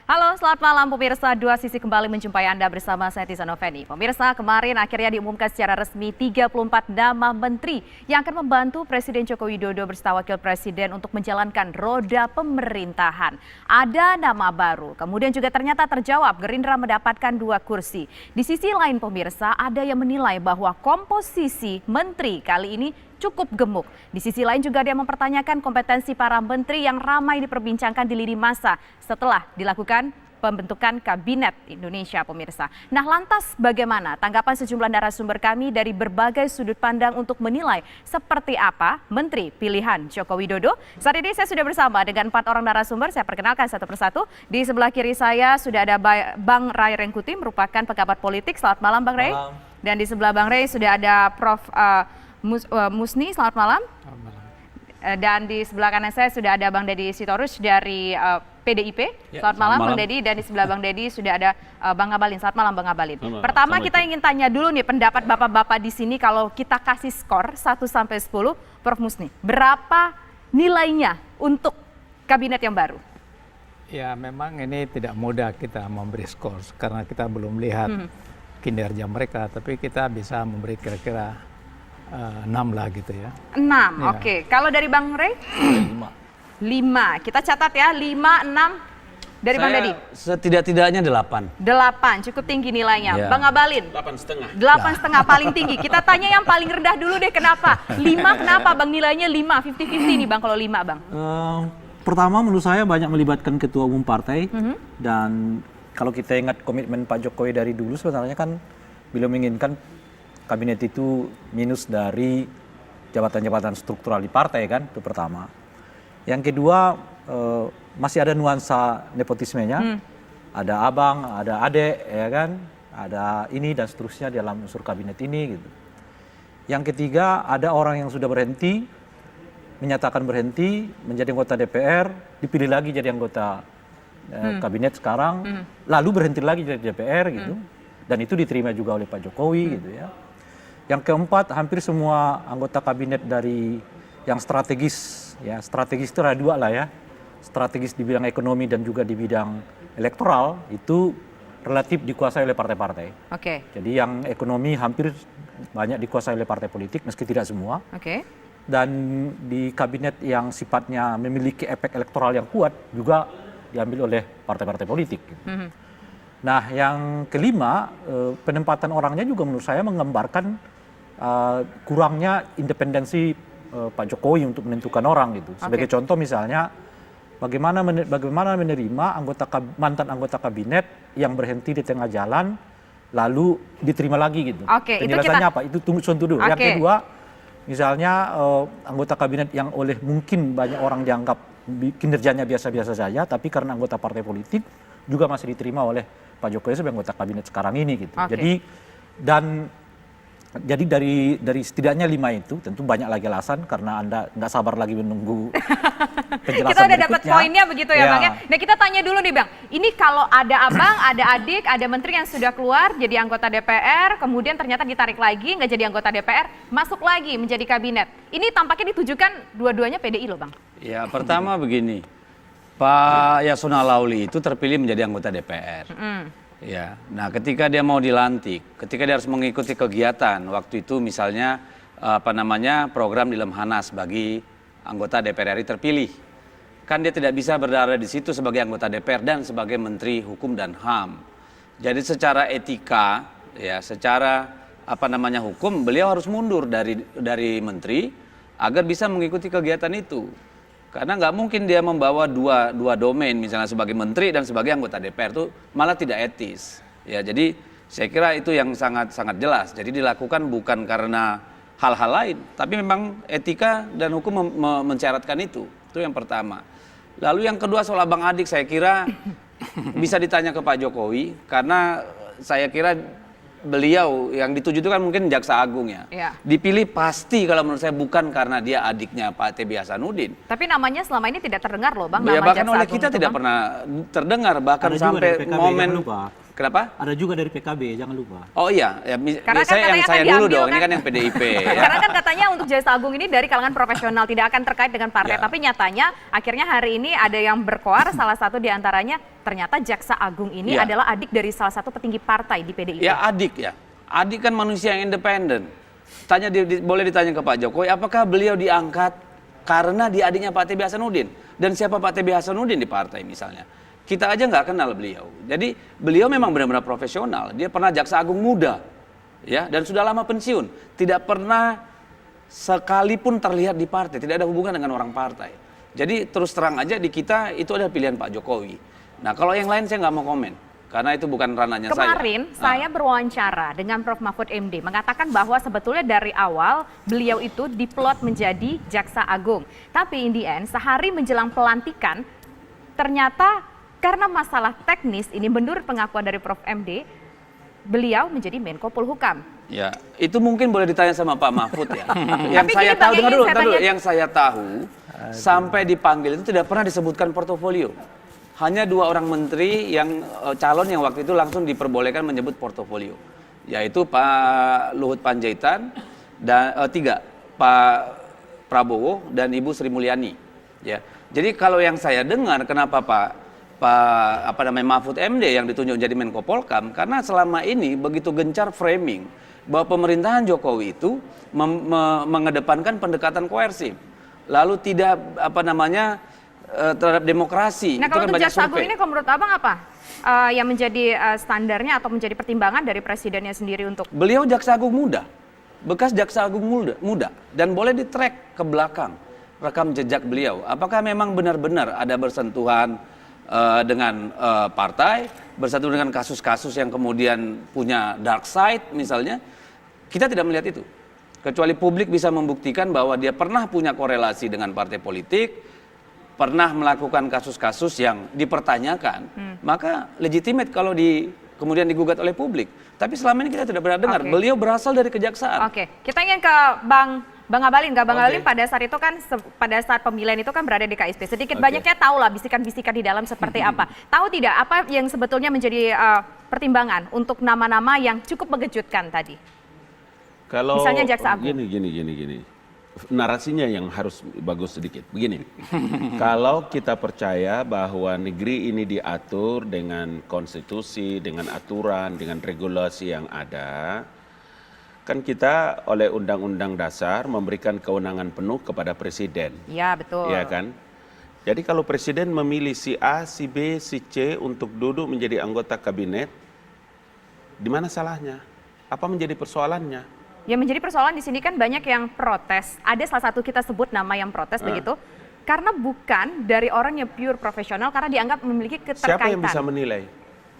Halo, selamat malam pemirsa. Dua Sisi kembali menjumpai Anda bersama saya Tiza Noveni. Pemirsa, kemarin akhirnya diumumkan secara resmi 34 nama menteri yang akan membantu Presiden Joko Widodo beserta Wakil Presiden untuk menjalankan roda pemerintahan. Ada nama baru, kemudian juga ternyata terjawab Gerindra mendapatkan 2 kursi. Di sisi lain pemirsa, ada yang menilai bahwa komposisi menteri kali ini cukup gemuk. Di sisi lain juga dia mempertanyakan kompetensi para menteri yang ramai diperbincangkan di lini masa setelah dilakukan pembentukan Kabinet Indonesia pemirsa. Nah lantas bagaimana tanggapan sejumlah narasumber kami dari berbagai sudut pandang untuk menilai seperti apa menteri pilihan Joko Widodo? Saat ini saya sudah bersama dengan 4 orang narasumber, saya perkenalkan satu persatu. Di sebelah kiri saya sudah ada Bang Ray Rengkuti merupakan pengamat politik. Selamat malam Bang Ray. Malam. Dan di sebelah Bang Ray sudah ada Prof. Musni, selamat malam. Selamat malam. Dan di sebelah kanan saya sudah ada Bang Deddy Sitorus dari PDIP. Ya, selamat malam Bang Deddy. Dan di sebelah Bang Deddy sudah ada Bang Ngabalin. Selamat malam Bang Ngabalin. Pertama kita ingin tanya dulu nih pendapat bapak-bapak di sini kalau kita kasih skor 1 sampai 10, Prof Musni, berapa nilainya untuk kabinet yang baru? Ya memang ini tidak mudah kita memberi skor karena kita belum lihat kinerja mereka, tapi kita bisa memberi kira-kira 6 lah gitu ya. 6, Ya. oke. Kalau dari Bang Ray? 5. Kita catat ya, 5, 6 dari Bang Deddy. Setidak-tidaknya 8. 8, cukup tinggi nilainya. Ya. Bang Ngabalin? 8,5. 8,5 paling tinggi. Kita tanya yang paling rendah dulu deh, kenapa? 5 kenapa Bang nilainya 5? 50-50 nih Bang kalau 5 Bang. Pertama menurut saya banyak melibatkan ketua umum partai dan kalau kita ingat komitmen Pak Jokowi dari dulu sebenarnya kan beliau menginginkan kabinet itu minus dari jabatan-jabatan struktural di partai kan, itu pertama. Yang kedua masih ada nuansa nepotismenya, ada abang, ada adek, ya kan, ada ini dan seterusnya dalam unsur kabinet ini gitu. Yang ketiga ada orang yang sudah berhenti, menyatakan berhenti menjadi anggota DPR, dipilih lagi jadi anggota kabinet sekarang, lalu berhenti lagi jadi DPR gitu, dan itu diterima juga oleh Pak Jokowi gitu ya. Yang keempat, hampir semua anggota kabinet dari yang strategis, ya strategis itu ada 2 lah ya, strategis di bidang ekonomi dan juga di bidang elektoral itu relatif dikuasai oleh partai-partai. Oke. Jadi yang ekonomi hampir banyak dikuasai oleh partai politik, meski tidak semua. Oke. Dan di kabinet yang sifatnya memiliki efek elektoral yang kuat juga diambil oleh partai-partai politik. Nah yang kelima, penempatan orangnya juga menurut saya menggambarkan kurangnya independensi Pak Jokowi untuk menentukan orang gitu. Sebagai contoh misalnya, bagaimana menerima mantan anggota kabinet yang berhenti di tengah jalan lalu diterima lagi gitu. Penjelasannya apa? Itu tunggu dulu. Yang kedua, misalnya anggota kabinet yang oleh mungkin banyak orang dianggap kinerjanya biasa-biasa saja, tapi karena anggota partai politik juga masih diterima oleh Pak Jokowi sebagai anggota kabinet sekarang ini gitu. Jadi dari setidaknya 5 itu tentu banyak lagi alasan karena Anda nggak sabar lagi menunggu penjelasan kita udah dapat berikutnya. poinnya begitu ya Bang ya. Nah kita tanya dulu nih Bang, ini kalau ada abang, ada adik, ada menteri yang sudah keluar jadi anggota DPR, kemudian ternyata ditarik lagi nggak jadi anggota DPR, masuk lagi menjadi kabinet. Ini tampaknya ditujukan dua-duanya PDI loh Bang. Ya pertama begini, Pak Yasona Lauli itu terpilih menjadi anggota DPR. Ya, nah ketika dia mau dilantik, ketika dia harus mengikuti kegiatan, waktu itu misalnya program di Lemhanas bagi anggota DPR RI terpilih, kan dia tidak bisa berada di situ sebagai anggota DPR dan sebagai Menteri Hukum dan HAM. Jadi secara etika, ya, secara hukum, beliau harus mundur dari menteri agar bisa mengikuti kegiatan itu. Karena nggak mungkin dia membawa dua domain, misalnya sebagai menteri dan sebagai anggota DPR itu malah tidak etis. Ya, jadi saya kira itu yang sangat jelas. Jadi dilakukan bukan karena hal-hal lain, tapi memang etika dan hukum mensyaratkan itu. Itu yang pertama. Lalu yang kedua soal abang adik, saya kira bisa ditanya ke Pak Jokowi, karena saya kira beliau yang dituju itu kan mungkin Jaksa Agung ya. Dipilih pasti kalau menurut saya bukan karena dia adiknya Pak T.B. Hasanuddin. Tapi namanya selama ini tidak terdengar loh Bang. Ya, nama bahkan Jaksa oleh Agung kita itu, tidak Bang. pernah terdengar, bahkan Ada sampai juga dari PKB, momen jangan lupa. Kenapa? Ada juga dari PKB, jangan lupa. Oh iya, ya, Karena kan yang katanya saya kan dulu diambil dong, ini kan. kan yang PDIP. ya. Karena kan katanya untuk Jaksa Agung ini dari kalangan profesional, tidak akan terkait dengan partai. Ya. Tapi nyatanya akhirnya hari ini ada yang berkoar, salah satu diantaranya ternyata Jaksa Agung ini Ya. adalah adik dari salah satu petinggi partai di PDIP. Ya adik ya. Adik kan manusia yang independen. Boleh ditanya ke Pak Jokowi, apakah beliau diangkat karena dia adiknya Pak TB Hasanuddin? Dan siapa Pak TB Hasanuddin di partai misalnya? Kita aja nggak kenal beliau. Jadi beliau memang benar-benar profesional. Dia pernah Jaksa Agung muda, ya, dan sudah lama pensiun. Tidak pernah sekalipun terlihat di partai. Tidak ada hubungan dengan orang partai. Jadi terus terang aja di kita itu adalah pilihan Pak Jokowi. Nah kalau yang lain saya nggak mau komen. Karena itu bukan ranahnya Kemarin saya. saya berwawancara dengan Prof. Mahfud MD mengatakan bahwa sebetulnya dari awal beliau itu diplot menjadi Jaksa Agung. Tapi in the end sehari menjelang pelantikan ternyata karena masalah teknis ini menurut pengakuan dari Prof. MD beliau menjadi Menko Polhukam. Ya, itu mungkin boleh ditanya sama Pak Mahfud ya. Yang Tapi saya gini, tahu, Bang, dengar ini dulu, saya dengar dulu. tanya- Yang saya tahu sampai dipanggil itu tidak pernah disebutkan portofolio. Hanya 2 orang menteri yang calon yang waktu itu langsung diperbolehkan menyebut portofolio, yaitu Pak Luhut Panjaitan dan 3 Pak Prabowo dan Ibu Sri Mulyani. Ya, jadi kalau yang saya dengar kenapa Pak Mahfud MD yang ditunjuk jadi Menko Polhukam, karena selama ini begitu gencar framing bahwa pemerintahan Jokowi itu mengedepankan pendekatan koersif, lalu tidak terhadap demokrasi. Nah Itu kalau kan untuk banyak Jaksa Agung survei. ini kalau menurut Abang apa yang menjadi standarnya atau menjadi pertimbangan dari presidennya sendiri untuk Beliau Jaksa Agung muda, bekas Jaksa Agung muda, dan boleh di-track ke belakang rekam jejak beliau. Apakah memang benar-benar ada bersentuhan dengan partai, bersatu dengan kasus-kasus yang kemudian punya dark side misalnya? Kita tidak melihat itu. Kecuali publik bisa membuktikan bahwa dia pernah punya korelasi dengan partai politik, pernah melakukan kasus-kasus yang dipertanyakan, maka legitimate kalau kemudian digugat oleh publik. Tapi selama ini kita tidak pernah dengar. Oke. Beliau berasal dari kejaksaan. Oke, kita ingin ke Bang Abalin. Bang Oke. Abalin pada saat itu kan, pada saat pemilihan itu kan berada di KSP. Sedikit banyaknya tahu lah bisikan-bisikan di dalam seperti apa. Tahu tidak apa yang sebetulnya menjadi pertimbangan untuk nama-nama yang cukup mengejutkan tadi? Kalau Misalnya Jaksa Agung. Gini. Narasinya yang harus bagus sedikit. Begini, kalau kita percaya bahwa negeri ini diatur dengan konstitusi, dengan aturan, dengan regulasi yang ada, kan kita oleh Undang-Undang Dasar memberikan kewenangan penuh kepada Presiden. Iya, betul. Iya kan? Jadi kalau Presiden memilih si A, si B, si C untuk duduk menjadi anggota kabinet, di mana salahnya? Apa menjadi persoalannya? Yang menjadi persoalan di sini kan banyak yang protes. Ada salah satu kita sebut nama yang protes begitu. Karena bukan dari orang yang pure profesional, karena dianggap memiliki keterkaitan. Siapa yang bisa menilai?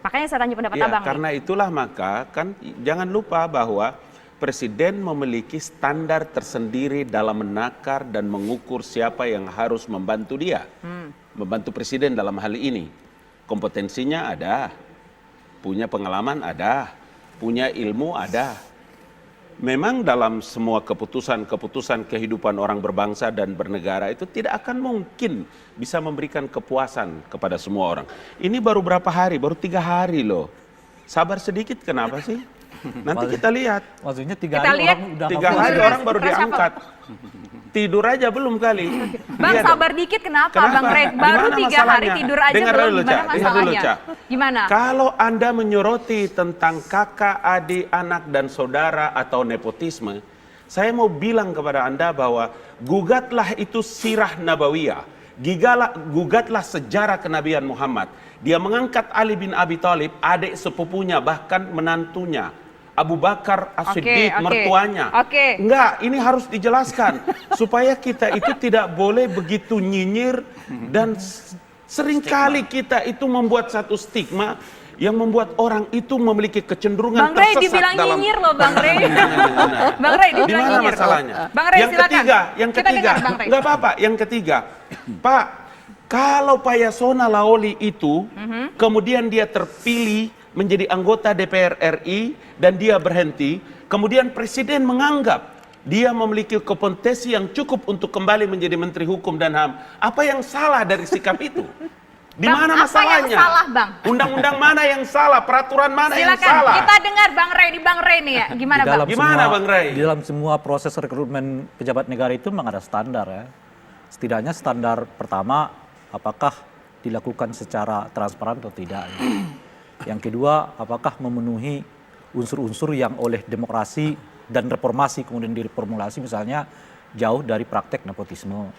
Makanya saya tanya pendapat Ya, Abang. karena itulah maka kan jangan lupa bahwa Presiden memiliki standar tersendiri dalam menakar dan mengukur siapa yang harus membantu dia. Membantu Presiden dalam hal ini. Kompetensinya ada, punya pengalaman ada, punya ilmu ada. Memang dalam semua keputusan kehidupan orang berbangsa dan bernegara itu tidak akan mungkin bisa memberikan kepuasan kepada semua orang. Ini baru berapa hari? Baru 3 hari loh. Sabar sedikit, kenapa sih? Nanti kita lihat. Maksudnya 3 Kita hari lihat orang udah 3 hari orang baru Reshuffle. diangkat. Tidur aja belum kali. Bang, Lihat sabar dong. dikit kenapa? Kenapa? Bang Red baru Gimana 3 hari masalahnya? tidur aja Dengar belum. dulu, Gimana Cak. Dengar dulu, masalahnya? Cak. Gimana? Kalau Anda menyoroti tentang kakak, adik, anak, dan saudara atau nepotisme, saya mau bilang kepada Anda bahwa gugatlah itu sirah nabawiyah. Gugatlah sejarah kenabian Muhammad. Dia mengangkat Ali bin Abi Thalib, adik sepupunya, bahkan menantunya. Abu Bakar As-Siddiq, Oke. mertuanya. Oke. Enggak, ini harus dijelaskan. Supaya kita itu tidak boleh begitu nyinyir dan seringkali kita itu membuat satu stigma yang membuat orang itu memiliki kecenderungan Bang Ray tersesat dibilang dalam... nyinyir loh Bang Ray. Jangan. Bang Ray Di dibilang mana nyinyir. masalahnya? Bang Ray yang silakan. ketiga, Kita dengar Bang Ray. enggak apa-apa. Yang ketiga, Pak, kalau Pak Yasona Lawli itu kemudian dia terpilih menjadi anggota DPR RI dan dia berhenti, kemudian Presiden menganggap dia memiliki kompetensi yang cukup untuk kembali menjadi Menteri Hukum dan HAM. Apa yang salah dari sikap itu? Di Bang, mana apa masalahnya? yang salah, Bang? Undang-undang mana yang salah? Peraturan mana yang Silakan, salah? kita dengar Bang Ray nih ya. Gimana, Bang? Gimana, Bang Ray? Di dalam semua proses rekrutmen pejabat negara itu memang ada standar ya. Setidaknya standar pertama, apakah dilakukan secara transparan atau tidak. Yang kedua, apakah memenuhi unsur-unsur yang oleh demokrasi dan reformasi kemudian direformulasi, misalnya jauh dari praktek nepotisme,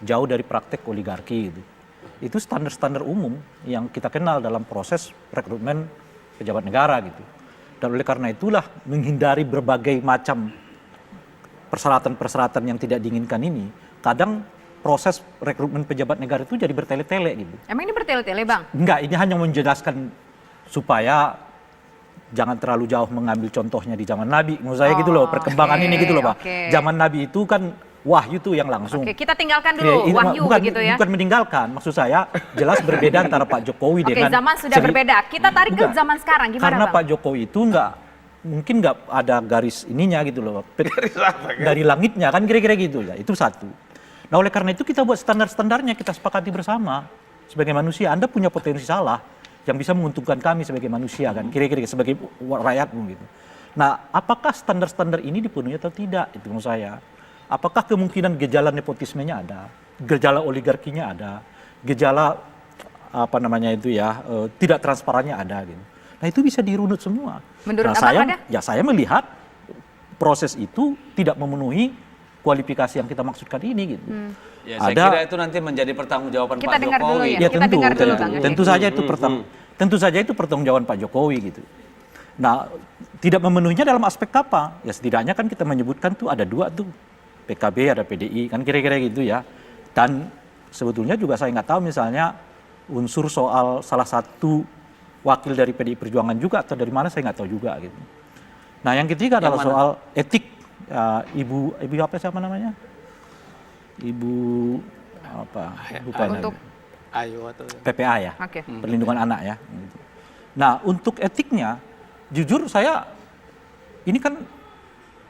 jauh dari praktek oligarki gitu. Itu standar-standar umum yang kita kenal dalam proses rekrutmen pejabat negara gitu. Dan oleh karena itulah menghindari berbagai macam persyaratan-persyaratan yang tidak diinginkan ini, kadang proses rekrutmen pejabat negara itu jadi bertele-tele gitu. Emang ini bertele-tele, Bang? Enggak, ini hanya menjelaskan supaya jangan terlalu jauh mengambil contohnya di zaman Nabi. Menurut saya gitu loh, perkembangan ini gitu loh, Pak. Zaman Nabi itu kan wahyu tuh yang langsung. Oke, kita tinggalkan dulu wahyu begitu ya. Bukan meninggalkan, maksud saya jelas berbeda antara Pak Jokowi dengan zaman sudah berbeda. Kita tarik ke zaman sekarang, gimana, karena Bang? Pak Jokowi itu mungkin nggak ada garis ininya gitu loh. Dari langitnya kan kira-kira gitu ya. Itu satu. Nah, oleh karena itu kita buat standar-standarnya, kita sepakati bersama. Sebagai manusia, Anda punya potensi salah yang bisa menguntungkan kami sebagai manusia kan, kira-kira sebagai rakyatmu gitu. Nah, apakah standar-standar ini dipenuhi atau tidak? Itu menurut saya. Apakah kemungkinan gejala nepotismenya ada, gejala oligarkinya ada, gejala apa namanya itu ya, tidak transparannya ada gitu. Nah, itu bisa dirunut semua. Menurut nah, Abang ada? Ya saya melihat proses itu tidak memenuhi kualifikasi yang kita maksudkan ini gitu. Ya, saya kira itu nanti menjadi pertanggungjawaban Kita Pak dengar dulu Jokowi. ya. Ya Kita tentu, dengar dulu, tentu, Bang. tentu saja itu tentu saja itu pertanggungjawaban Pak Jokowi gitu. Nah, tidak memenuhinya dalam aspek apa? Ya setidaknya kan kita menyebutkan tuh ada dua tuh, PKB ada PDI kan kira-kira gitu ya. Dan sebetulnya juga saya nggak tahu misalnya unsur soal salah satu wakil dari PDI Perjuangan juga atau dari mana saya nggak tahu juga gitu. Nah, yang ketiga adalah soal etik. Ibu apa siapa namanya? Ibu apa? Bukan. Untuk Ayo atau PPA ya, Oke. Perlindungan Anak ya. Nah, untuk etiknya, jujur saya ini kan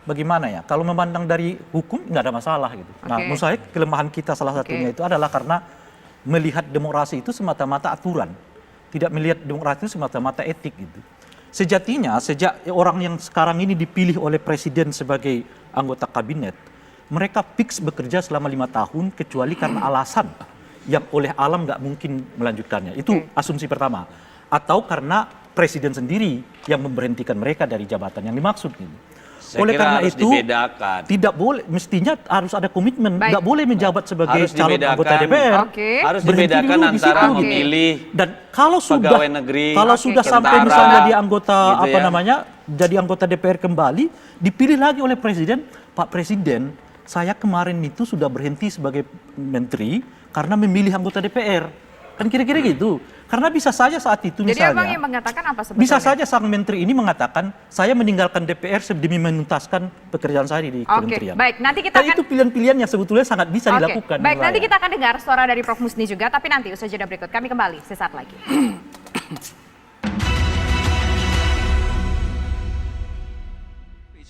bagaimana ya? Kalau memandang dari hukum nggak ada masalah gitu. Nah, menurut saya kelemahan kita salah satunya itu adalah karena melihat demokrasi itu semata-mata aturan, tidak melihat demokrasi itu semata-mata etik gitu. Sejatinya sejak orang yang sekarang ini dipilih oleh presiden sebagai anggota kabinet, mereka fix bekerja selama 5 tahun kecuali karena alasan yang oleh alam nggak mungkin melanjutkannya. Itu asumsi pertama. Atau karena presiden sendiri yang memberhentikan mereka dari jabatan yang dimaksud. Saya Oleh kira karena harus itu dibedakan. tidak boleh, mestinya harus ada komitmen, Baik. nggak boleh menjabat sebagai Harus calon dibedakan. anggota DPR. Oke. Harus Berhenti dibedakan dulu di antara situ, gitu. memilih Dan kalau sudah pegawai negeri, kalau Oke, sudah sampai tentara, misalnya di anggota gitu apa ya. namanya jadi anggota DPR kembali, dipilih lagi oleh presiden, Pak Presiden, saya kemarin itu sudah berhenti sebagai menteri karena memilih anggota DPR. Kan kira-kira gitu. Karena bisa saja saat itu Jadi misalnya. Abang yang mengatakan apa sebetulnya? Bisa saja sang menteri ini mengatakan, saya meninggalkan DPR demi menuntaskan pekerjaan saya di kementerian. Baik, nanti kita Dan akan itu pilihan-pilihan yang sebetulnya sangat bisa dilakukan. Baik, menurut nanti saya. kita akan dengar suara dari Prof Musni juga, tapi nanti usaha jeda berikut kami kembali sesaat lagi.